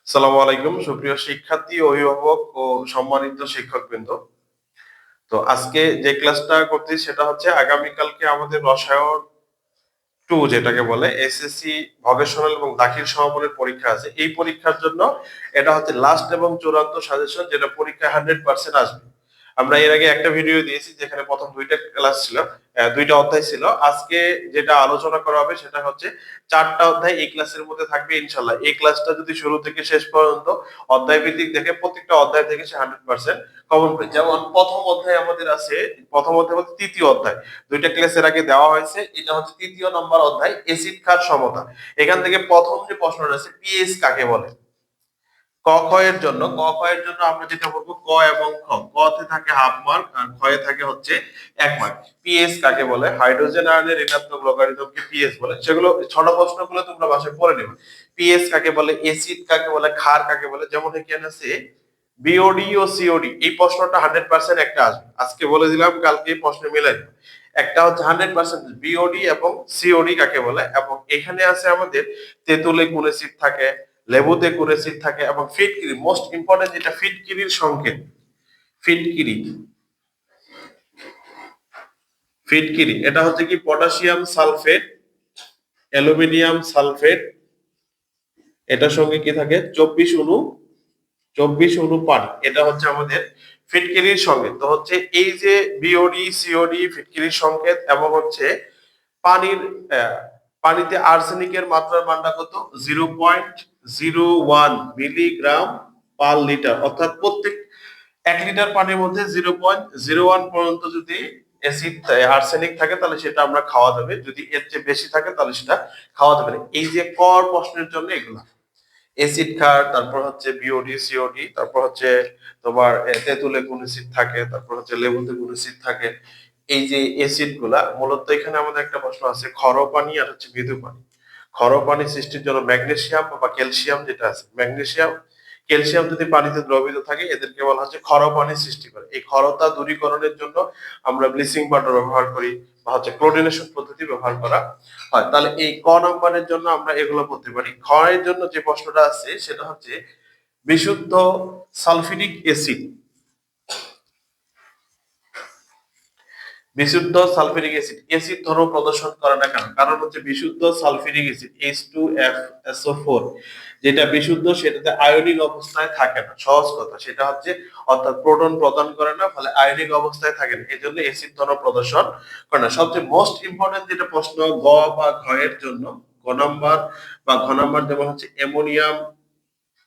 আসসালামু আলাইকুম সুপ্রিয় শিক্ষার্থী, অভিভাবক ও সম্মানিত শিক্ষকবৃন্দ। তো আজকে যে ক্লাসটা করতেছি সেটা হচ্ছে আগামীকালকে আমাদের রসায়ন 2 যেটাকে বলে এসএসসি ভকেশনাল এবং দাখিল সমাপনের পরীক্ষা আছে। এই পরীক্ষার জন্য এটা হচ্ছে লাস্ট এবং চূড়ান্ত সাজেশন, যেটা পরীক্ষায় 100% আসবে। আমরা এর আগে একটা ভিডিও দিয়েছি যেখানে প্রথম দুইটা ক্লাস ছিল, দুইটা অধ্যায় ছিল। আজকে যেটা আলোচনা করা হবে সেটা হচ্ছে চারটা অধ্যায় এই ক্লাসের মধ্যে থাকবে ইনশাল্লাহ। এই ক্লাসটা যদি শুরু থেকে শেষ পর্যন্ত অধ্যায় ভিত্তিক দেখে প্রত্যেকটা অধ্যায় থেকে সে 100% কমন পায়। যেমন প্রথম অধ্যায় আমাদের আছে, প্রথম অধ্যায় হচ্ছে তৃতীয় অধ্যায়, দুইটা ক্লাসের আগে দেওয়া হয়েছে। এটা হচ্ছে তৃতীয় নম্বর অধ্যায়, এসিড ক্ষার সমতা। এখান থেকে প্রথম যে প্রশ্নটা আছে, পিএইচ কাকে বলে। ক খ এর জন্য আমরা যেটা বলবো ক এবং খ। ক তে থাকে হাফ মার্ক আর খ এ থাকে হচ্ছে 1 মার্ক। পিএইচ কাকে বলে, হাইড্রোজেন আয়নের ঋণাত্মক লগারিদমকে পিএইচ বলে। সেগুলো ছোট প্রশ্নগুলো তোমরা বাসায় পড়ে নেবে। পিএইচ কাকে বলে, এসিড কাকে বলে, ক্ষার কাকে বলে। যেমন এখানে আছে বিওডি ও সিওডি, এই প্রশ্নটা 100% একটা আসবে। আজকে বলে দিলাম, কালকে এই প্রশ্ন মিলাই দিবে। একটা হচ্ছে 100% বিওডি এবং সিওডি কাকে বলে। এবং এখানে আছে আমাদের তেঁতুলে কোন অ্যাসিড থাকে, লেবুতে কোন অ্যাসিড থাকে, এবং ফিটকিরি মোস্ট ইম্পর্টেন্ট যেটা ফিটকিরির সংকেত। ফিটকিরি ফিটকিরি এটা হচ্ছে কি পটাশিয়াম সালফেট, অ্যালুমিনিয়াম সালফেট, এটার সঙ্গে কি থাকে 24 অনু পানি। এটা হচ্ছে আমাদের ফিটকিরির সংকেত। তো হচ্ছে এই যে বিওডি সিওডি ফিটকিরির সংকেত, এবং হচ্ছে পানির পানিতে আর্সেনিকের মাত্রার মানটা কত, 0.01 মিলিগ্রাম পার লিটার। অর্থাৎ প্রত্যেক 1 লিটার পানির মধ্যে 0.01 পর্যন্ত যদি অ্যাসিড আর্সেনিক থাকে তাহলে সেটা আমরা খাওয়া যাবে, যদি এর চেয়ে বেশি থাকে তাহলে সেটা খাওয়া যাবে না। এই যে কর প্রশ্নের জন্য এগুলা এসিড ক্ষার, তারপর হচ্ছে বিওডি সিওডি, তারপর হচ্ছে তোমার তেঁতুলে কোন অ্যাসিড থাকে, তারপর হচ্ছে লেবুতে কোন অ্যাসিড থাকে। এই যে অ্যাসিড গুলা মূলত এখানে আমাদের একটা প্রশ্ন আছে, ক্ষার পানি আর হচ্ছে মৃদু পানি। ক্ষার পানি সৃষ্টির জন্য ম্যাগনেসিয়াম বা ক্যালসিয়াম যেটা আছে, ম্যাগনেসিয়াম ক্যালসিয়াম যদি পানিতে দ্রবীভূত থাকে এদেরকে বলা হচ্ছে ক্ষার পানি সৃষ্টি করে। এই ক্ষারতা দূরীকরণের জন্য আমরা ব্লিচিং পাউডার ব্যবহার করি বা হচ্ছে ক্লোরিনেশন পদ্ধতি ব্যবহার করা হয়। তাহলে এই ক নাম্বারের জন্য আমরা এগুলো করতে পারি। খ এর জন্য যে প্রশ্নটা আছে সেটা হচ্ছে বিশুদ্ধ সালফিউরিক অ্যাসিড, বিশুদ্ধ সালফিউরিক অ্যাসিড অ্যাসিড ধর্ম প্রদর্শন করে না কেন? কারণ হচ্ছে বিশুদ্ধ সালফিউরিক অ্যাসিড H2FSO4 যেটা বিশুদ্ধ সেটাতে আয়নিক অবস্থায় থাকে না। সহজ কথা সেটা হচ্ছে, অর্থাৎ প্রোটন প্রদান করে না, ফলে আয়নিক অবস্থায় থাকে না, এই জন্য অ্যাসিড ধর্ম প্রদর্শন করে না। সবচেয়ে মোস্ট ইম্পর্টেন্ট যেটা প্রশ্ন গ বা ঘ এর জন্য, গ নাম্বার বা ঘ নাম্বার, যেমন হচ্ছে অ্যামোনিয়াম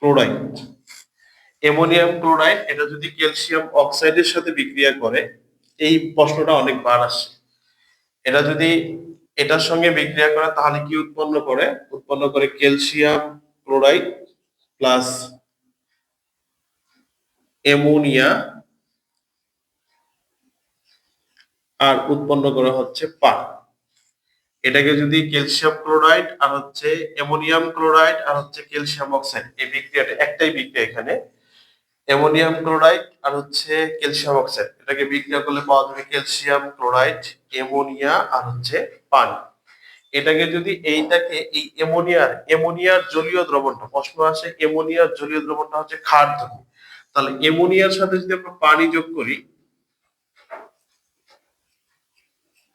ক্লোরাইড। অ্যামোনিয়াম ক্লোরাইড এটা যদি ক্যালসিয়াম অক্সাইডের সাথে বিক্রিয়া করে, এই প্রশ্নটা অনেকবার আসে। এটা যদি এটার সঙ্গে বিক্রিয়া করে তাহলে কি উৎপন্ন করে, উৎপন্ন করে ক্যালসিয়াম ক্লোরাইড প্লাস অ্যামোনিয়া, আর উৎপন্ন করে হচ্ছে পানি। এটাকে যদি ক্যালসিয়াম ক্লোরাইড আর হচ্ছে অ্যামোনিয়াম ক্লোরাইড আর হচ্ছে ক্যালসিয়াম অক্সাইড, এই বিক্রিয়াটা একটাই বিক্রিয়া এখানে, অ্যামোনিয়াম ক্লোরাইড আর হচ্ছে ক্যালসিয়াম অক্সাইড, এটাকে বিক্রিয়া করলে পাওয়া যাবে ক্যালসিয়াম ক্লোরাইড, অ্যামোনিয়া আর হচ্ছে পানি। এটাকে যদি এইটাকে এই অ্যামোনিয়ার জলীয় দ্রবণটা, প্রশ্ন আসে অ্যামোনিয়ার জলীয় দ্রবণটা হচ্ছে ক্ষার ধর্মী। তাহলে অ্যামোনিয়ার সাথে যদি আমরা পানি যোগ করি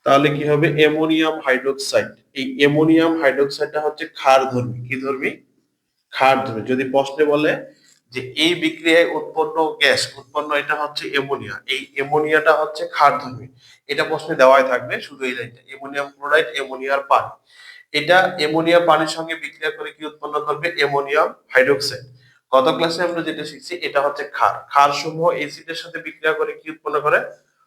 তাহলে কি হবে, অ্যামোনিয়াম হাইড্রোক্সাইড। এই অ্যামোনিয়াম হাইড্রোক্সাইডটা হচ্ছে ক্ষার ধর্মী। কি ধর্মী? ক্ষার ধর্মী। যদি প্রশ্নে বলে যে এই বিক্রিয়ায় উৎপন্ন গ্যাস উৎপন্ন, এটা হচ্ছে অ্যামোনিয়া, এই অ্যামোনিয়াটা হচ্ছে ক্ষারধর্মী, এটা প্রশ্নে দেওয়াই থাকবে শুধু এই লাইনটা, অ্যামোনিয়াম ক্লোরাইড অ্যামোনিয়ার পানি। এটা অ্যামোনিয়া পানির সঙ্গে বিক্রিয়া করে কি উৎপন্ন করবে, অ্যামোনিয়াম হাইড্রোক্সাইড। গত ক্লাসে আমরা যেটা শিখছি এটা হচ্ছে ক্ষার, ক্ষার সমূহ এসিডের সাথে বিক্রিয়া করে কি উৎপন্ন করে,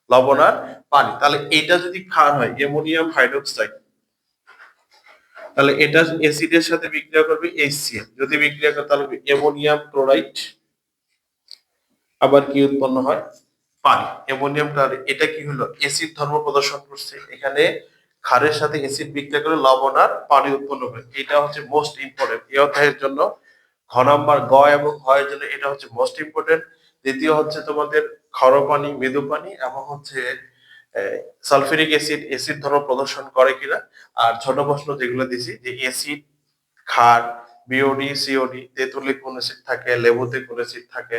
লবণ আর পানি। তাহলে এটা যদি ক্ষার হয় অ্যামোনিয়াম হাইড্রোক্সাইড, তাহলে এটা অ্যাসিডের সাথে বিক্রিয়া করবে HCl, যদি বিক্রিয়া করে তাহলে অ্যামোনিয়াম ক্লোরাইড, আবার কি উৎপন্ন হয়, পানি। অ্যামোনিয়াম ক্লোরাইড এটা কি হলো, অ্যাসিড ধর্ম প্রদর্শন করছে। এখানে ক্ষারের সাথে অ্যাসিড বিক্রিয়া করে লবণ আর পানি উৎপন্ন হয়। এটা হচ্ছে মোস্ট ইম্পর্টেন্ট এই অধ্যায়ের জন্য। ঘ নাম্বার গ এবং ঘ এর জন্য এটা হচ্ছে মোস্ট ইম্পর্টেন্ট। দ্বিতীয় হচ্ছে তোমাদের ক্ষার পানি, মৃদু পানি, এবং হচ্ছে সালফিউরিক অ্যাসিড অ্যাসিড ধর্ম প্রদর্শন করে কিনা। আর ছোট প্রশ্ন যেগুলো দিছি যে অ্যাসিড, ক্ষার, বিওডি সিওডি, তেঁতুলে কোন অ্যাসিড থাকে, লেবুতে কোন অ্যাসিড থাকে,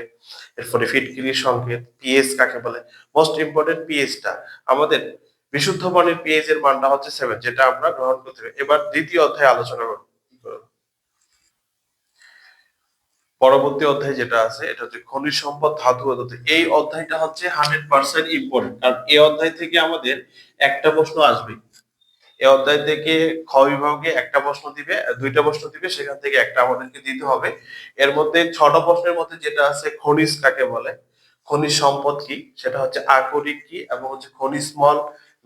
এরপরে ফিটকিরি সংকেত, পিএইচ কাকে বলে। মোস্ট ইম্পর্টেন্ট পিএইচটা আমাদের বিশুদ্ধ পানির পিএইচ এর মানটা হচ্ছে 7, যেটা আমরা গ্রহণ করতে হবে। এবার দ্বিতীয় অধ্যায়ে আলোচনা করব। পরবর্তী অধ্যায় যেটা আছে এটা হচ্ছে খনিজ সম্পদ, ধাতু ও ধাতু। এই অধ্যায়টা হচ্ছে 100% ইম্পর্টেন্ট, কারণ এই অধ্যায় থেকে আমাদের একটা প্রশ্ন আসবে। এই অধ্যায় থেকে খ বিভাগে একটা প্রশ্ন দিবে, দুইটা প্রশ্ন দিবে, সেখান থেকে একটা আমাদেরকে দিতে হবে। এর মধ্যে 6টা প্রশ্নের মধ্যে যেটা আছে খনিজ কাকে বলে, খনিজ সম্পদ কি, সেটা হচ্ছে আকরিক কি, এবং হচ্ছে খনিজ মল,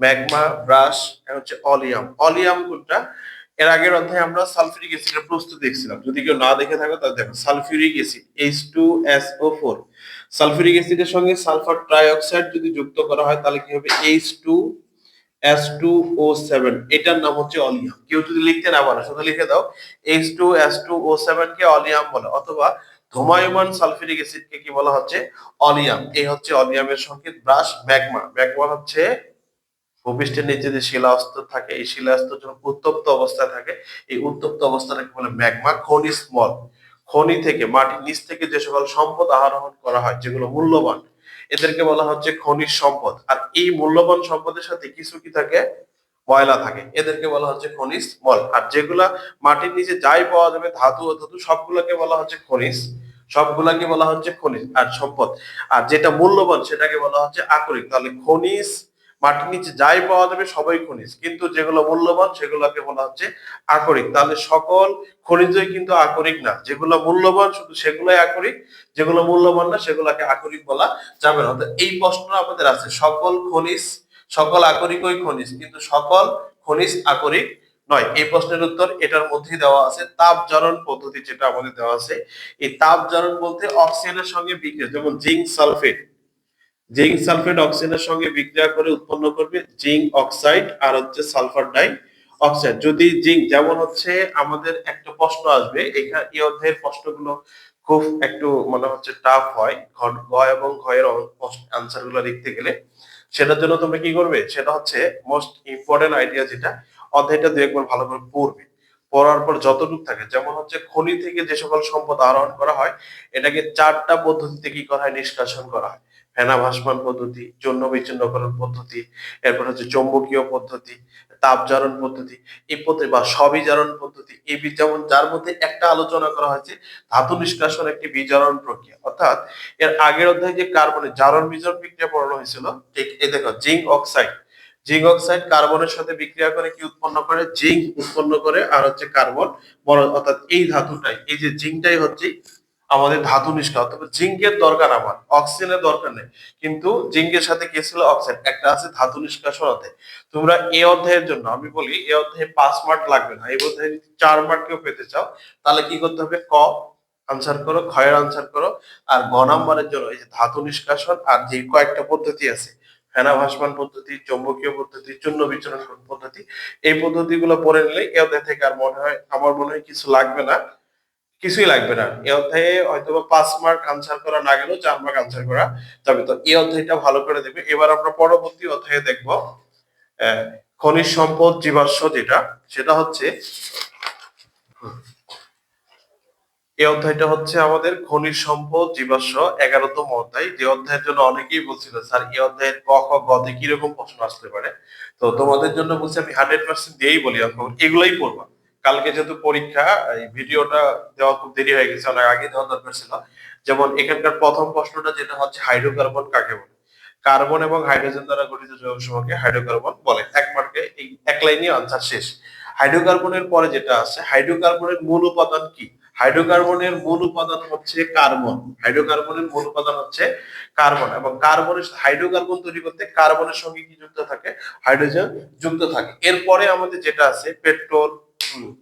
ম্যাগমা, ব্রাশ, এবং হচ্ছে অলিয়াম। অলিয়াম কোনটা? এর আগের অধ্যায়ে আমরা সালফিউরিক অ্যাসিডের প্রস্তুত দেখছিলাম, যদি কেউ না দেখে থাকো তাহলে দেখো। সালফিউরিক অ্যাসিড H2SO4, সালফিউরিক অ্যাসিডের সঙ্গে সালফার ট্রাইঅক্সাইড যদি যুক্ত করা হয় তাহলে কি হবে? H2S2O7, এটার নাম হচ্ছে অলিয়াম। কেউ যদি লিখতে না পারো শুধু লিখে দাও H2S2O7 কে অলিয়াম বলে, অথবা ধূমায়মান সালফিউরিক অ্যাসিড কে কি বলা হচ্ছে? অলিয়াম। এই হচ্ছে অলিয়ামের সংকেত। Brush, magma. ম্যাগমা হচ্ছে ভূপৃষ্ঠের নিচে যে শিলাস্তর থাকে, এই শিলাস্তর যখন উত্তপ্ত অবস্থায় থাকে, এই উত্তপ্ত অবস্থাটাকে বলে ম্যাগমা। খনিজ মল, খনি থেকে, মাটির নিচ থেকে যে সকল সম্পদ আহরণ করা হয় যেগুলো মূল্যবান, এদেরকে বলা হচ্ছে খনিজ সম্পদ। আর এই মূল্যবান সম্পদের সাথে কিছু কি থাকে? ময়লা থাকে, এদেরকে বলা হচ্ছে খনিজ মল। আর যেগুলা মাটির নিচে যাই পাওয়া যাবে, ধাতু ও ধাতু, সবগুলোকে বলা হচ্ছে খনিজ, সবগুলাকে বলা হচ্ছে খনিজ আর সম্পদ। আর যেটা মূল্যবান সেটাকে বলা হচ্ছে আকরিক। তাহলে খনিজ, মাটির নিচে যাই পাওয়া যাবে সবাই খনিজ, কিন্তু যেগুলো মূল্যবান সেগুলোকে বলা হচ্ছে আকরিক। তাহলে সকল খনিজই কিন্তু আকরিক না, যেগুলো মূল্যবান শুধু সেগুলোই আকরিক, যেগুলো মূল্যবান না সেগুলোকে আকরিক বলা যাবে না। অর্থাৎ এই প্রশ্নটা আমাদের আছে, সকল খনিজ, সকল আকরিকই খনিজ, কিন্তু সকল খনিজ আকরিক নয়। এই প্রশ্নের উত্তর এটার মধ্যেই দেওয়া আছে। তাপ জারণ পদ্ধতি যেটা আমাদের দেওয়া আছে, এই তাপ জারণ বলতে অক্সিজেনের সঙ্গে বিক্রিয়া, যেমন জিঙ্ক সালফেট, জিঙ্ক সালফেট অক্সিজেনের সঙ্গে বিক্রিয়া করে উৎপন্ন করবে জিঙ্ক অক্সাইড আর হচ্ছে সালফার ডাই অক্সাইড। যদি জিঙ্ক, যেমন হচ্ছে আমাদের একটা প্রশ্ন আসবে এখানে, এই অধ্যায়ের প্রশ্নগুলো খুব একটু মনে হচ্ছে টাফ হয়, গ এবং ঘ এর আনসার গুলো লিখতে গেলে। সেটার জন্য তোমরা কি করবে, সেটা হচ্ছে মোস্ট ইম্পর্টেন্ট আইডিয়া, যেটা অধ্যায়টা দু একবার ভালো করে পড়বে। পড়ার পর যতটুকু থাকে, যেমন হচ্ছে খনি থেকে যে সকল সম্পদ আহরণ করা হয়, এটাকে 4টা পদ্ধতিতে কি করা হয়? নিষ্কাশন করা হয়। ফেনা ভাসমান পদ্ধতি, চূর্ণ বিচ্ছিন্নকরণ পদ্ধতি, এরপর হচ্ছে চৌম্বকীয় পদ্ধতি, তাপ জারণ পদ্ধতি, এই পদ্ধতি বা সবিজারণ পদ্ধতি। এই যেমন যার মধ্যে একটা আলোচনা করা হয়েছে ধাতু নিষ্কাশন একটি বিজারণ প্রক্রিয়া। অর্থাৎ এর আগের অধ্যায়ে যে কার্বনের জারণ বিজারণ বিক্রিয়া পড়ানো হয়েছিল, ঠিক এই দেখো জিঙ্ক অক্সাইড, জিঙ্ক অক্সাইড কার্বনের সাথে বিক্রিয়া করে কি উৎপন্ন করে? জিঙ্ক উৎপন্ন করে, আর হচ্ছে কার্বন অর্থাৎ এই ধাতুটাই, এই যে জিঙ্কটাই হচ্ছে আমাদের ধাতু নিষ্কাশন। তবে জিঙ্কের দরকার আমার, অক্সিজেনের দরকার নেই, কিন্তু জিঙ্কের সাথে কি ছিল? অক্সাইড। একটা আছে ধাতু নিষ্কাশন অধ্যায়। তোমরা এই অধ্যায়ের জন্য আমি বলি, এই অধ্যায়ে 5 মার্ক লাগবে না, এই অধ্যায়ে যদি 4 মার্ক কেউ পেতে চাও তাহলে কি করতে হবে? ক আনসার করো, খ এর আনসার করো, আর গ নাম্বারের জন্য এই যে ধাতু নিষ্কাশন আর যে কয়েকটা পদ্ধতি আছে, ফেনা ভাসমান পদ্ধতি, চৌম্বকীয় পদ্ধতি, চূর্ণ বিচরণ পদ্ধতি, এই পদ্ধতিগুলো পড়ে নিলে এই অধ্যায় থেকে আর মনে হয়, আমার মনে হয় কিছু লাগবে না, কিছুই লাগবে না। এই অধ্যায়ে হয়তো 5 মার্ক আনসার করা না গেলেও 4 মার্ক আনসার করা যাবে। তো এই অধ্যায়টা ভালো করে দেবে। এবার আমরা পরবর্তী অধ্যায়ে দেখব খনিজ সম্পদ জীবাশ্ম, যেটা সেটা হচ্ছে, এই অধ্যায়টা হচ্ছে আমাদের খনিজ সম্পদ জীবাশ্ম 11তম অধ্যায়, যে অধ্যায়ের জন্য অনেকেই বলছিল স্যার এই অধ্যায়ের ক খ গ তে কিরকম প্রশ্ন আসতে পারে। তো তোমাদের জন্য বলছি আমি 100% দিয়েই বলি, এখন এগুলাই পড়বা। কালকে যেহেতু পরীক্ষা, এই ভিডিওটা দেওয়া খুব দেরি হয়ে গেছে, অনেক আগে দেওয়া দরকার ছিল। যেমন এখানকার প্রথম প্রশ্নটা যেটা হচ্ছে হাইড্রোকার্বন কাকে বলে? কার্বন এবং হাইড্রোজেন দ্বারা গঠিত যৌগ সমূহকে হাইড্রোকার্বন বলে। এক মার্কে এই এক লাইনে আনসার শেষ। হাইড্রোকার্বনের পরে যেটা আছে, হাইড্রোকার্বনের মূল উপাদান কি? হাইড্রোকার্বনের মূল উপাদান হচ্ছে কার্বন। হাইড্রোকার্বনের মূল উপাদান হচ্ছে কার্বন, এবং কার্বনের, হাইড্রোকার্বন তৈরি করতে কার্বনের সঙ্গে কি যুক্ত থাকে? হাইড্রোজেন যুক্ত থাকে। এরপরে আমাদের যেটা আছে পেট্রোল,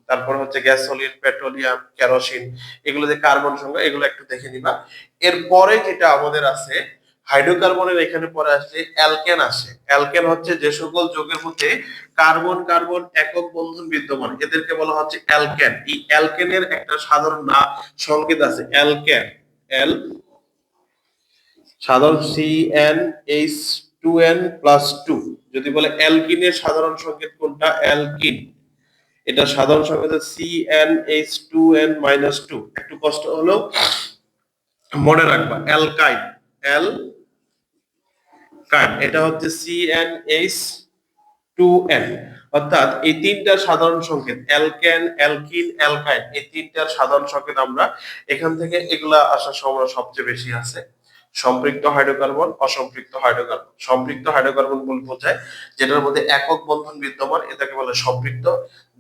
তারপর হচ্ছে গ্যাসোলিন, পেট্রোলিয়াম, কেরোসিন, এগুলো যে কার্বন সংখ্যা, এগুলো একটু দেখে নিবা। এরপরে যেটা আমাদের আছে হাইড্রোকার্বনের, এখানে পরে আসছে অ্যালকেন আসে। অ্যালকেন হচ্ছে যে সকল যৌগের মধ্যে কার্বন কার্বন একক বন্ধন বিদ্যমান, এদেরকে বলা হচ্ছে অ্যালকেন। এই অ্যালকেনের একটা সাধারণ সংকেত আছে, অ্যালকেন, এল সাধারণ CnH2n+2। যদি বলে অ্যালকিনের সাধারণ সংকেত কোনটা? অ্যালকিন। এটা সাধারণ সংকেত CnH2n-2, একটু কষ্ট হলেও মনে রাখবা। অ্যালকাইন, এটা হচ্ছে CnH2n। অর্থাৎ এই তিনটা সাধারণ সংকেত, অ্যালকেন, অ্যালকিন, অ্যালকাইন, এই তিনটার সাধারণ সংকেত আমরা এখান থেকে এগুলা আসার সম্ভাবনা সবচেয়ে বেশি আছে। সম্পৃক্ত হাইড্রোকার্বন, অসম্পৃক্ত হাইড্রোকার্বন। সম্পৃক্ত হাইড্রোকার্বন বোঝায় যেটার মধ্যে একক বন্ধন বিদ্যমান, এটাকে বলে সম্পৃক্ত।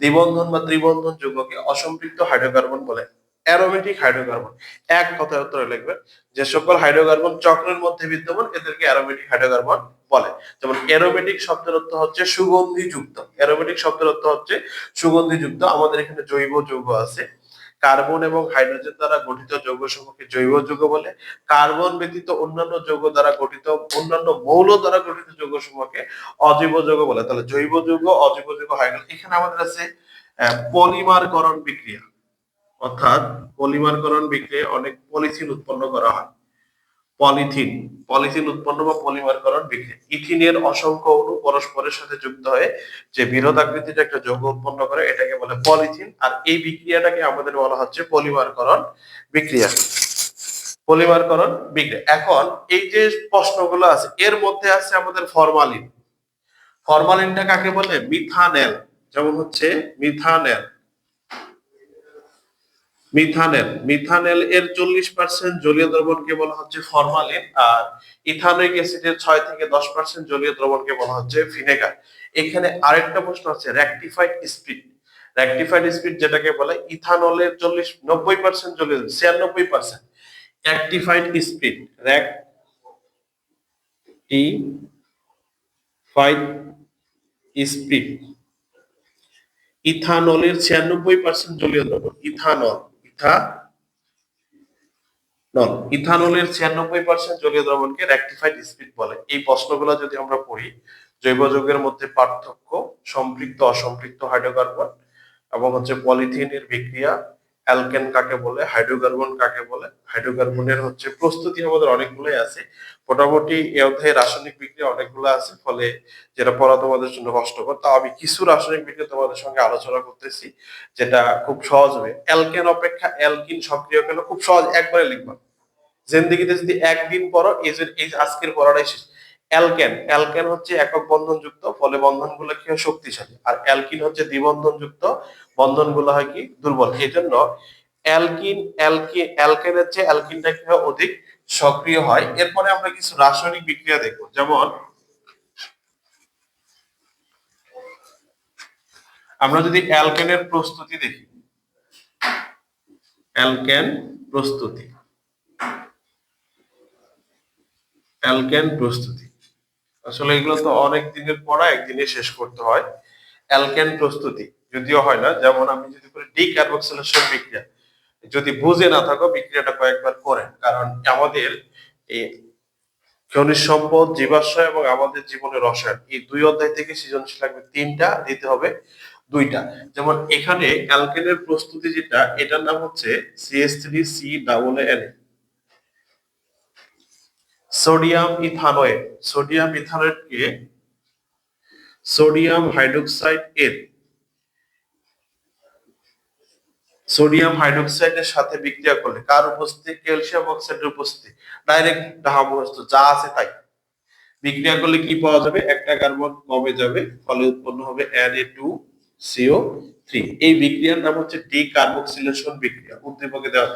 দ্বিবন্ধন বা ত্রিবন্ধন যৌগকে অসম্পৃক্ত হাইড্রোকার্বন বলে। অ্যারোমেটিক হাইড্রোকার্বন, এক কথায় উত্তরে লিখবেন যে সকল হাইড্রোকার্বন চক্রের মধ্যে বিদ্যমান এদেরকে অ্যারোমেটিক হাইড্রোকার্বন বলে। যেমন অ্যারোমেটিক শব্দের অর্থ হচ্ছে সুগন্ধিযুক্ত। অ্যারোমেটিক শব্দের অর্থ হচ্ছে সুগন্ধিযুক্ত। আমাদের এখানে জৈব যৌগ আছে, কার্বন এবং হাইড্রোজেন দ্বারা গঠিত যৌগ সমূহকে জৈব যৌগ বলে। কার্বন ব্যতীত অন্যান্য যৌগ দ্বারা গঠিত, অন্যান্য মৌল দ্বারা গঠিত যৌগ সমূহকে অজৈব যৌগ বলে। তাহলে জৈব যৌগ, অজৈব যৌগ হয়ে গেল। এখানে আমাদের আছে পলিমারকরণ বিক্রিয়া, অর্থাৎ পলিমারকরণ বিক্রিয়ায় অনেক পলিথিন উৎপন্ন করা হয়। পলিথিন উৎপন্ন বা পলিমারকরণ বিক্রিয়া। ইথিনের অসংখ্য অণু পরস্পরের সাথে যুক্ত হয়ে যে বৃহৎ আকৃতির একটা যৌগ উৎপন্ন করে এটাকে বলে পলিথিন। আর এই বিক্রিয়াটাকে আমাদের বলা হচ্ছে পলিমারকরণ বিক্রিয়া। পলিমারকরণ বিক্রিয়া। এখন এই যে প্রশ্নগুলো আছে এর মধ্যে আছে আমাদের ফরমালিন। ফরমালিনটা কাকে বলে? মিথানেল। যেমন হচ্ছে মিথানেল, মিথানেল এর 40% জলীয় দ্রবণকে বলা হচ্ছে ফরমালিন। আর ইথানোয়িক অ্যাসিডের 6 থেকে 10% জলীয় দ্রবণকে বলা হচ্ছে ভিনেগার। এখানে আরেকটা প্রশ্ন আছে, রেকটিফাইড স্পিড। রেকটিফাইড স্পিড যেটাকে বলে ইথানলের 90% জলীয়, 96% রেকটিফাইড স্পিড। রেকটিফাইড স্পিড ইথানলের 96% জলীয় দ্রবণ। ইথানলের 96% জলীয় দ্রবণকে রেকটিফাইড স্পিড বলে। এই প্রশ্নগুলো যদি আমরা পড়ি, জৈব যৌগের মধ্যে পার্থক্য, সম্পৃক্ত অসম্পৃক্ত হাইড্রোকার্বন, এবং হচ্ছে পলিথিনের বিক্রিয়া, অ্যালকেন কাকে বলে, হাইড্রোকার্বন কাকে বলে, হাইড্রোকার্বনের হচ্ছে প্রস্তুতি আমাদের অনেকগুলোই আছে। মোটামুটি এই অধ্যায়ে রাসায়নিক বিক্রিয়া অনেকগুলো আছে, ফলে যেটা পড়া তোমাদের জন্য কষ্টকর। তা আমি কিছু রাসায়নিক বিক্রিয়া তোমাদের সঙ্গে আলোচনা করতেছি যেটা খুব সহজ হবে। অ্যালকেন অপেক্ষা অ্যালকিন সক্রিয় কেন? খুব সহজ, একবারে লিখবা। জিন্দেগিতে যদি একদিন পড়ো, এই আজকের পড়াটাই শেষ। অ্যালকেন হচ্ছে একক বন্ধন যুক্ত, ফলে বন্ধনগুলো কি হয়? শক্তিশালী। আর অ্যালকিন হচ্ছে দ্বিবন্ধন যুক্ত, বন্ধনগুলো হয় কি? দুর্বল। এই জন্য অ্যালকেনের চেয়ে অ্যালকিনটা কি হয়? অধিক সক্রিয় হয়। এরপরে আমরা কিছু রাসায়নিক বিক্রিয়া দেখবো। যেমন আমরা যদি অ্যালকেনের প্রস্তুতি দেখি, অ্যালকেন প্রস্তুতি, অ্যালকেন প্রস্তুতি আসলে এগুলো তো অনেক দিনের পড়া, একদিনে শেষ করতে হয়। অ্যালকেন প্রস্তুতি যদিও হয় না, যেমন আমি যদি বলি ডিকার্বক্সিলেশন বিক্রিয়া, যদি বুঝে না থাকো বিক্রিয়াটা কয়েকবার করেন, কারণ আমাদের এই খনিজ সম্পদ, জীবাশ্ম এবং আমাদের জীবনের রসায়ন, এই দুই অধ্যায় থেকে সৃজনশীল লাগবে 3টা, দিতে হবে 2টা। যেমন এখানে অ্যালকেনের প্রস্তুতি যেটা, এটার নাম হচ্ছে CH3CAA। সোডিয়াম ইথানয়েড, সোডিয়াম ইথানয়েডকে সোডিয়াম হাইড্রোক্সাইড এর সোডিয়াম হাইড্রোক্সাইডের সাথে বিক্রিয়া করলে কার উপস্থিতি? ক্যালসিয়াম অক্সাইডের উপস্থিতি। ডাইরেক্ট ডাহামস্ত যা আছে তাই। বিক্রিয়া করলে কি পাওয়া যাবে? একটা কার্বন কমে যাবে, ফলে উৎপন্ন হবে Na2CO3। এই বিক্রিয়ার নাম হচ্ছে ডিকার্বক্সিলেশন বিক্রিয়া। উদ্দীপকে দেওয়া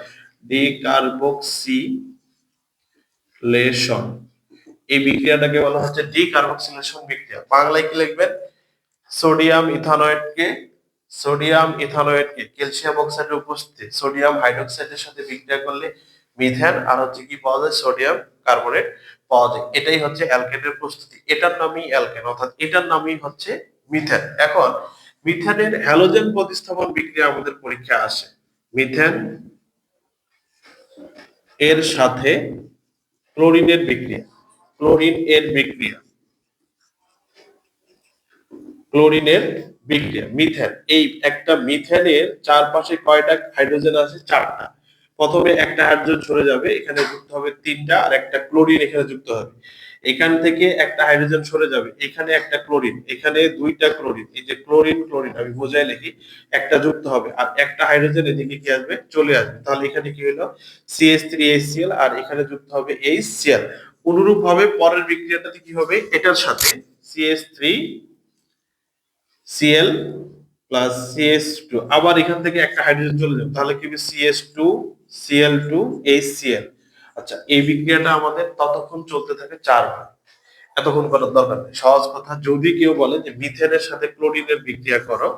ডিকার্বক্সিলেশন, এই বিক্রিয়াটাকে বলা হচ্ছে ডিকার্বক্সিলেশন বিক্রিয়া। বাংলায় কি লিখবেন? সোডিয়াম ইথানয়েডকে ক্যালসিয়াম অক্সাইডের উপস্থিতি সোডিয়াম হাইড্রোক্সাইডের সাথে বিক্রিয়া করলে মিথেন আর হচ্ছে কি পাওয়া যায়? সোডিয়াম কার্বনেট পাওয়া যায়। এটাই হচ্ছে অ্যালকেনের প্রস্তুতি। এটার নামই অ্যালকেন, অর্থাৎ এটার নামই হচ্ছে মিথেন। এখন মিথেনের হ্যালোজেন প্রতিস্থাপন বিক্রিয়া আমাদের পরীক্ষা আসে। মিথেন এর সাথে ক্লোরিনের বিক্রিয়া, ক্লোরিনের বিক্রিয়া। মিথেন, এই একটা মিথেনের চারপাশে কয়টা হাইড্রোজেন আছে? 4টা। প্রথমে একটা হাইড্রোজেন সরে যাবে, এখানে যুক্ত হবে 3টা, আর একটা ক্লোরিন এখানে যুক্ত হবে। এখান থেকে একটা হাইড্রোজেন সরে যাবে, এখানে একটা ক্লোরিন, এখানে দুইটা ক্লোরিন, এই যে ক্লোরিন ক্লোরিন আমি বোঝাই লিখি, একটা যুক্ত হবে আর একটা হাইড্রোজেন এদিকে কি আসবে, চলে আসবে। তাহলে এখানে কি হলো, CH3HCl আর এখানে যুক্ত হবে HCl। অনুরূপ ভাবে পরের বিক্রিয়াটাতে কি হবে, এটার সাথে CH3Cl প্লাস CH2, আবার এখান থেকে একটা হাইড্রোজেন চলে যাবে, তাহলে কি হবে CH2Cl2HCl। আচ্ছা, এই বিক্রিয়াটা আমাদের ততক্ষণ চলতে থাকে 4 বার। এতক্ষণ করার দরকার নেই, সহজ কথা। যদি কেউ বলে যে মিথেনের সাথে ক্লোরিনের বিক্রিয়া করো,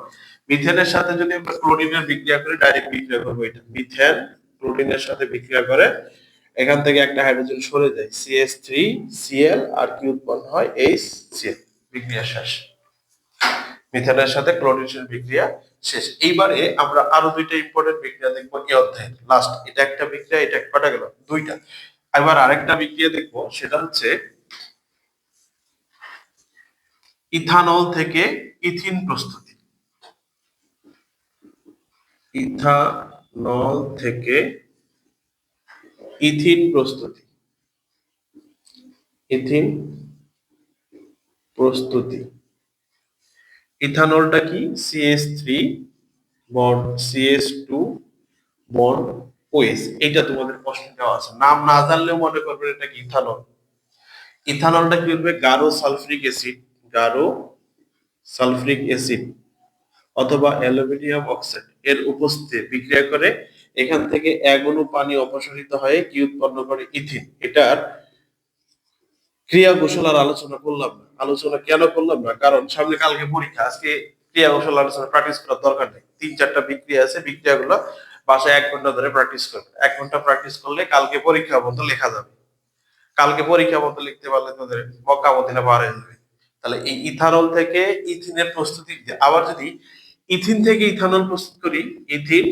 মিথেনের সাথে যদি আমরা ক্লোরিনের বিক্রিয়া করি, ডাইরেক্ট বিক্রিয়া করবো, এটা মিথেন ক্লোরিনের সাথে বিক্রিয়া করে, এখান থেকে একটা হাইড্রোজেন সরে যায়, CH3Cl আর কি উৎপন্ন হয়, HCl। বিক্রিয়া শেষ, মিথেনের সাথে ক্লোরিনের বিক্রিয়া শেষ। এইবারে আমরা আরো দুইটা ইম্পর্টেন্ট বিক্রিয়া দেখবো এই অধ্যায়ে, লাস্ট। এটা একটা বিক্রিয়া, এটা কটা গেল, দুইটা। এবার আরেকটা বিক্রিয়া দেখবো, সেটা হচ্ছে ইথানল থেকে ইথিন প্রস্তুতি। ইথানল থেকে ইথিন প্রস্তুতি, ইথিন প্রস্তুতি। ইথানলটা কি, CH3 bond CH2 bond OH। এটা তোমাদের প্রশ্ন দেওয়া আছে, নাম না জানলেও মনে করবেন এটা কি ইথানল। ইথানলটা কি হবে, গাঢ় সালফিউরিক অ্যাসিড, গাঢ় সালফিউরিক অ্যাসিড অথবা অ্যালুমিনিয়াম অক্সাইড এর উপস্থিতিতে বিক্রিয়া করে, এখান থেকে এক অণু পানি অপসারিত হয়ে কি উৎপন্ন করে, ইথিন। এটার ক্রিয়া কৌশল আর আলোচনা করলাম না। আলোচনা কেন করলাম না, কারণ সামনে কালকে পরীক্ষা, আজকে ক্রিয়া কৌশল আলোচনা প্র্যাকটিস করার দরকার নেই। 3-4টা বিক্রিয়া আছে, বিক্রিয়াগুলো বাসায় 1 ঘন্টা ধরে প্র্যাকটিস করবে। 1 ঘন্টা প্র্যাকটিস করলে কালকে পরীক্ষা পর্যন্ত লেখা যাবে। কালকে পরীক্ষা পর্যন্ত লিখতে পারলে তোদের মক্কা মদিনা পার হয়ে যাবে। তাহলে এই ইথানল থেকে ইথিনের প্রস্তুতি, আবার যদি ইথিন থেকে ইথানল প্রস্তুত করি, ইথিন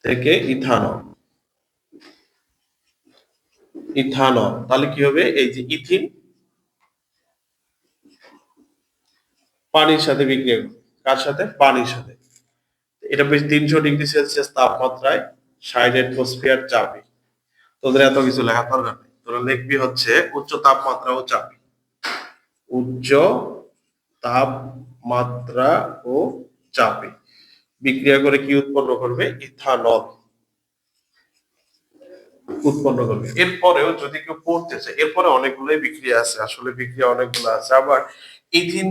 থেকে ইথানল, ইথানল, তাহলে কি হবে, এই যে ইথিন পানির সাথে বিক্রিয়া করবে, কার সাথে, পানির সাথে। এটা বেশ 300 ডিগ্রি সেলসিয়াস তাপমাত্রায় 60 অ্যাটমসফিয়ার চাপে। তোদের এত কিছু লেখার দরকার নেই, তোরা লিখবি হচ্ছে উচ্চ তাপমাত্রা ও চাপে, উচ্চ তাপমাত্রা ও চাপে বিক্রিয়া করে কি উৎপন্ন করবে, ইথানল উৎপন্ন করবে। এরপরেও যদি কেউ পড়তে চায়, এরপরে অনেকগুলোই বিক্রিয়া আছে, আসলে বিক্রিয়া অনেকগুলো আছে। আবার ইথিন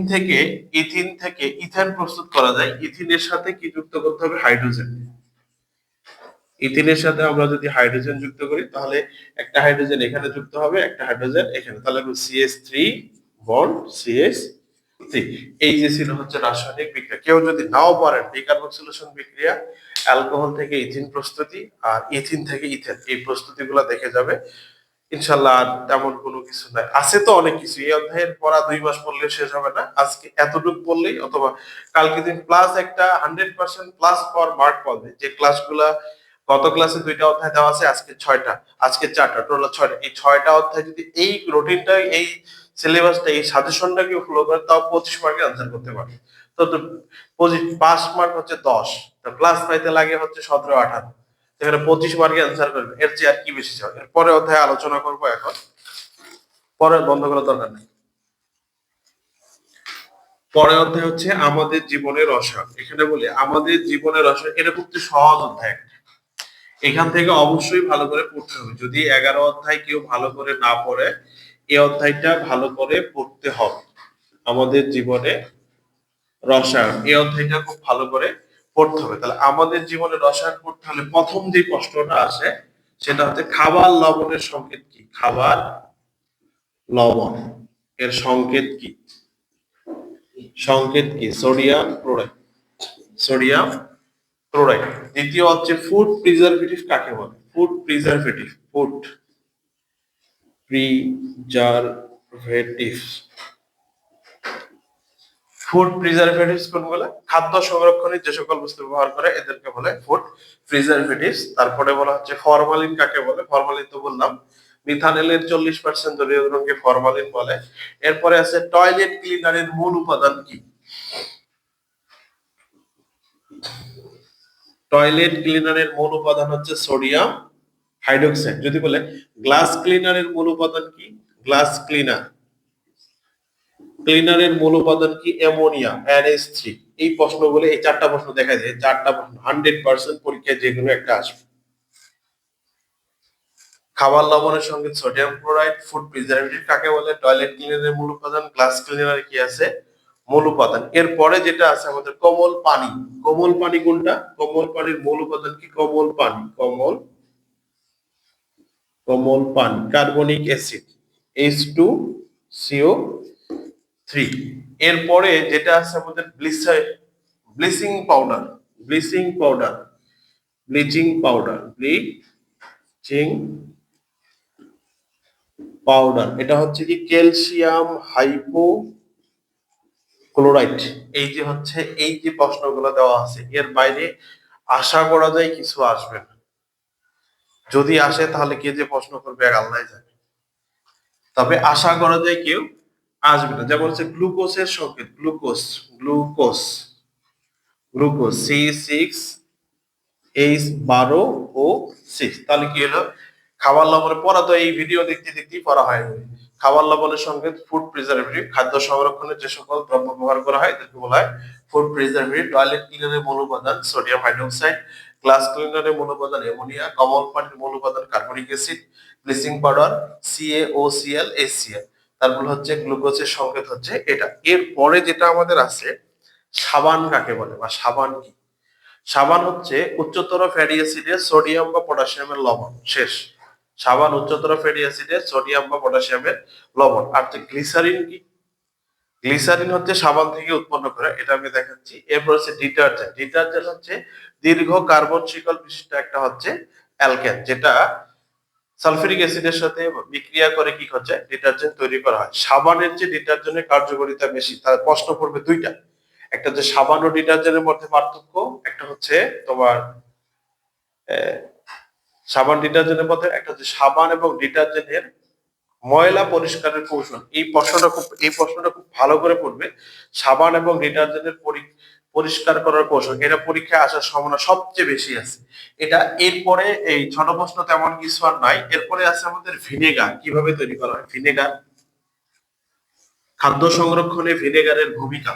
থেকে ইথেন প্রস্তুত করা যায়। ইথিনের সাথে কি যুক্ত করতে হবে, হাইড্রোজেন। ইথিনের সাথে আমরা যদি হাইড্রোজেন যুক্ত করি, তাহলে একটা হাইড্রোজেন এখানে যুক্ত হবে, একটা হাইড্রোজেন এখানে, তাহলে CH3 বন্ড CH3। এই যে ছিল হচ্ছে রাসায়নিক বিক্রিয়া। কেউ যদি নাও পারেন, ডিকার্বক্সিলেশন বিক্রিয়া, অ্যালকোহল থেকে ইথিন প্রস্তুতি আর ইথিন থেকে ইথেন, এই প্রস্তুতিগুলো দেখে যাবে ইনশাল্লাহ। আর তেমন কোনো কিছু নাই, আছে তো অনেক কিছু। এই অধ্যায়ের পড়া 2 মাস পড়লে শেষ হবে না, আজকে এতটুকু পড়লেই, অথবা কালকে দিন প্লাস একটা 100% প্লাস পর মার্ক পাবে। যে ক্লাসগুলা গত ক্লাসে 2টা অধ্যায় দেওয়া আছে, আজকে 6টা, আজকে 4টা, টোটাল 6টা। এই 6টা অধ্যায় যদি এই রুটিনটা, এই সিলেবাসটা, এই সাজেশনটাকে ফলো করে, তাও 25 মার্কে আনসার করতে পারবে। তো পাস মার্ক হচ্ছে 10, প্লাস পাইতে লাগে হচ্ছে 17-18, এখানে 25 মার্কে অ্যান্সার করবে, এর চেয়ে আর কি বেশি চাও। এর পরে অধ্যায়ে আলোচনা করবো, এখন পরে বন্ধ করার দরকার নেই। পরে অধ্যায় হচ্ছে আমাদের জীবনের রসায়ন। এখানে বলি আমাদের জীবনের রসায়ন, এটা খুব সহজ অধ্যায়। এখান থেকে অবশ্যই ভালো করে পড়তে হবে। যদি 11 অধ্যায় কেউ ভালো করে না পড়ে, এই অধ্যায়টা ভালো করে পড়তে হবে। আমাদের জীবনে রসায়ন, এই অধ্যায়টা খুব ভালো করে পড়তে হবে। তাহলে আমাদের জীবনে রসায়ন পড়তে হলে প্রথম যে প্রশ্নটা আসে, সেটা হচ্ছে খাবার লবণের সংকেত কি। খাবার লবণ এর সংকেত কি, সংকেত কি, সোডিয়াম ক্লোরাইড, সোডিয়াম ক্লোরাইড। দ্বিতীয় হচ্ছে ফুড প্রিজারভেটিভ কাকে বলে, food preservative, food preservative, food preservatives কোনগুলো, খাদ্য সংরক্ষণে যে সকল বস্তু ব্যবহার করে এদেরকে বলে ফুড প্রিজারভেটিভস। তারপরে বলা হচ্ছে ফরমালিন কাকে বলে, ফরমালিন তো বললাম, মিথানলের 40% জলীয় দ্রবণকে ফরমালিন বলে। এরপরে আছে টয়লেট ক্লিনারের মূল উপাদান কি, টয়লেট ক্লিনারের মূল উপাদান হচ্ছে সোডিয়াম হাইড্রোক্সাইড। যদি বলে গ্লাস ক্লিনারের মূল উপাদান কি, গ্লাস ক্লিনারের মূল উপাদান কি, অ্যামোনিয়া, NH3। এই প্রশ্নগুলো, এই চারটা প্রশ্ন দেখা যায়, চারটা প্রশ্ন 100% পরীক্ষায় যেগুলো একটা আসবে। খাবার লবণের সঙ্গে সোডিয়াম ক্লোরাইড, ফুড প্রিজারভেটিভ কাকে বলে, টয়লেট ক্লিনারের মূল উপাদান, গ্লাস ক্লিনারে কি আছে, মূল উপাদান। এরপরে যেটা আছে আমাদের কোমল পানি। কোমল পানি কোনটা, কোমল পানির মূল উপাদান কি, কোমল পানি, কোমল পানি, কার্বনিক অ্যাসিড H2CO3। এরপরে যেটা আছে আমাদের bleaching powder, bleaching powder, bleaching powder, bleaching powder, এটা হচ্ছে কি ক্যালসিয়াম হাইপোক্লোরাইড। এই যে হচ্ছে, এই যে প্রশ্নগুলো দেওয়া আছে, এর বাইরে আশা করা যায় কিছু আসবে না। যদি আসে তাহলে কে যে প্রশ্ন করবে এক আল্লাহ জানে, তবে আশা করা যায় কেউ আসবে না। যেমন হচ্ছে গ্লুকোজের সংকেত, গ্লুকোজ C6H12O6। তাহলে কি হলো, খাবার লবণের পড়া তো এই ভিডিও দেখতে দেখতেই পড়া হয়। খাবার লবণের সঙ্গে ফুড প্রিজারভেটিভ, খাদ্য সংরক্ষণের যে সকল দ্রব্য ব্যবহার করা হয় তাকে বলা হয় ফুড প্রিজারভেটিভ। টয়লেট ক্লিনারের মূল উপাদান সোডিয়াম হাইড্রোক্সাইড, গ্লাস ক্লিনারের মূল উপাদান অ্যামোনিয়া, কোমল পানির মূল উপাদান carbonic acid, bleaching powder CaOCl HCl। তারপর হচ্ছে গ্লুকোজের সংকেত হচ্ছে এটা। এরপরে যেটা আমাদের আছে, সাবান কাকে বলে বা সাবান কি, সাবান হচ্ছে উচ্চতর ফ্যাটি অ্যাসিডে সোডিয়াম বা পটাশিয়ামের লবণ। শেষ। সাবান উচ্চতর ফ্যাটি অ্যাসিডে সোডিয়াম বা পটাশিয়ামের লবণ। আর যে গ্লিসারিন কি, গ্লিসারিন হচ্ছে সাবান থেকে উৎপন্ন করে, এটা আমি দেখাচ্ছি। এরপর হচ্ছে ডিটারজেন্ট, ডিটারজেন্ট হচ্ছে দীর্ঘ কার্বন শিকল বিশিষ্ট একটা হচ্ছে অ্যালকেন, যেটা সালফিউরিক অ্যাসিডের সাথে বিক্রিয়া করে কি হচ্ছে ডিটারজেন্ট তৈরি করা হয়। সাবানের যে ডিটারজেন্টের কার্যকারিতা বেশি, তার প্রশ্ন পড়বে দুইটা, একটা যে সাবান ও ডিটারজেন্টের মধ্যে পার্থক্য, একটা হচ্ছে তোমার সাবান ডিটারজেন্টের মধ্যে, একটা হচ্ছে সাবান এবং ডিটারজেন্টের ময়লা পরিষ্কারের কৌশল। এই প্রশ্নটা খুব ভালো করে পড়বে। সাবান এবং ডিটারজেন্টের পরিষ্কার করার কৌশল, এটা পরীক্ষায় আসার সম্ভাবনা সবচেয়ে বেশি আছে এটা। এরপরে এই ছোট প্রশ্ন তেমন কিছু আর নাই। এরপরে আছে আমাদের ভিনেগার, কিভাবে তৈরি করা হয় ভিনেগার, খাদ্য সংরক্ষণে ভিনেগারের ভূমিকা,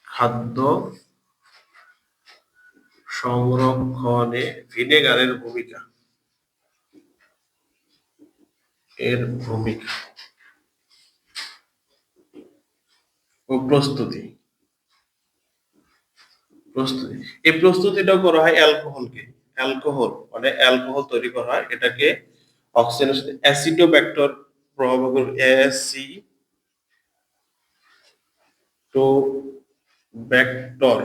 খাদ্য সংরক্ষণে ভিনেগারের ভূমিকা, এর ভূমিকা ও প্রস্তুতি, এই প্রস্তুতিটা করা হয় অ্যালকোহলকে, অ্যালকোহল মানে অ্যালকোহল তৈরি করা হয়, এটাকে অক্সিজেনের সাথে অ্যাসিডোব্যাক্টর প্রভাব করে, অ্যাসিডোব্যাক্টর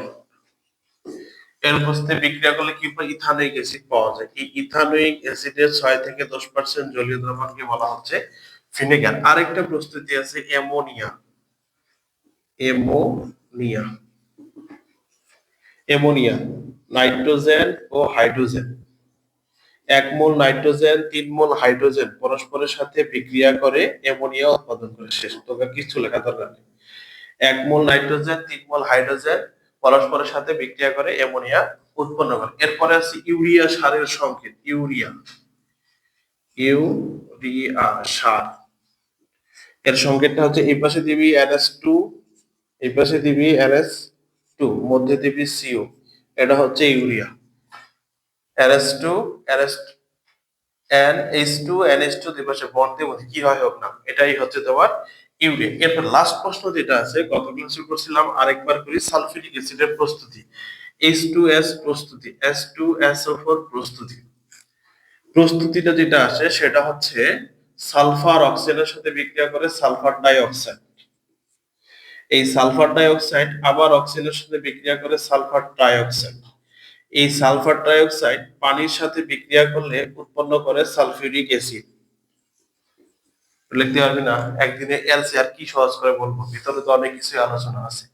এর উপস্থিতি বিক্রিয়া করলে কি পায়, ইথানোয়িক অ্যাসিড পাওয়া যায়। এই ইথানোয়িক অ্যাসিডের 6 থেকে 10% জলীয় দ্রবণকে বলা হচ্ছে ভিনেগার। আরেকটা প্রস্তুতি আছে অ্যামোনিয়া, অ্যামোনিয়া, অ্যামোনিয়া, নাইট্রোজেন ও hydrogen, 1 mole nitrogen 3 mole hydrogen পরস্পরের সাথে বিক্রিয়া করে অ্যামোনিয়া উৎপাদন করে। শেষ, তোকে কিছু লেখা দরকার নেই। 1 মোল নাইট্রোজেন 3 মোল হাইড্রোজেন পরস্পরের সাথে বিক্রিয়া করে অ্যামোনিয়া উৎপন্ন করে। এরপরে আছে ইউরিয়া সারের সংকেত, ইউরিয়া, ইউরিয়া সার, এর সংকেতটা হচ্ছে এই পাশে দিবি NH2, এই পাশে দিবি NH2, মধ্যে দিবি CO, এটা হচ্ছে ইউরিয়া। NH2 NH2 দুই পাশে বন্ড দিয়ে কি হয় হোক না, এটাই হচ্ছে তোমার ইউরিয়া। এরপর লাস্ট প্রশ্ন যেটা আছে, গত ক্লাসে করছিলাম, আরেকবার করি, সালফিউরিক অ্যাসিডের প্রস্তুতি, H2S প্রস্তুতি, H2SO4 প্রস্তুতি। প্রস্তুতিটা যেটা আসে সেটা হচ্ছে সালফার অক্সাইডের সাথে বিক্রিয়া করে সালফার ডাইঅক্সাইড, এই সালফার ডাইঅক্সাইড আবার অক্সিজেনের সাথে বিক্রিয়া করে সালফার ট্রাইঅক্সাইড, এই সালফার ট্রাইঅক্সাইড পানির সাথে বিক্রিয়া করলে উৎপন্ন করে সালফিউরিক অ্যাসিড। লিখতে পারবি না, একদিনে এলসি আর কি সহজ করে বলবো, ভিতরে তো অনেক কিছু আলোচনা আছে।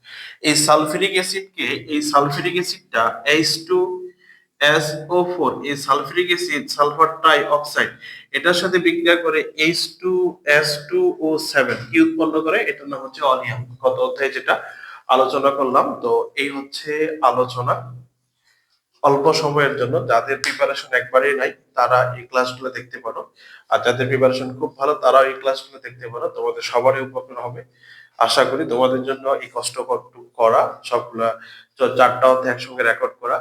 এই সালফিউরিক অ্যাসিডকে, এই সালফিউরিক অ্যাসিডটা H2SO4, এই sulphuric acid sulphur try oxide এটার সাথে বিক্রিয়া করে H2S2O7 কি উৎপন্ন করে, এটার নাম হচ্ছে অনিয়াম। গত অধ্যায়ে যেটা আলোচনা করলাম, তো এই হচ্ছে আলোচনা। অল্প সময়ের জন্য। যাদের প্রিপারেশন একবারেই নাই তারা এই ক্লাসগুলো দেখতে পারো, আর যাদের প্রিপারেশন খুব ভালো তারাও এই ক্লাসগুলো দেখতে পারো। তোমাদের সবারই উপকার হবে। আশা করি তোমাদের জন্য এই কষ্ট করা সবগুলা 4টা অধ্যায় একসঙ্গে রেকর্ড করা,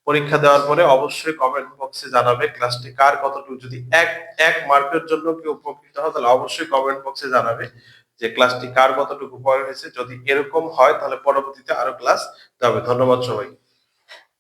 পরীক্ষা দেওয়ার পরে অবশ্যই কমেন্ট বক্সে জানাবে ক্লাসটি কার কতটুকু, যদি এক এক মার্কের জন্য কেউ উপকৃত হয় তাহলে অবশ্যই কমেন্ট বক্সে জানাবে যে ক্লাসটি কার কতটুকু উপকার হয়েছে। যদি এরকম হয় তাহলে পরবর্তীতে আরো ক্লাস দেওয়া হবে। ধন্যবাদ সবাইকে।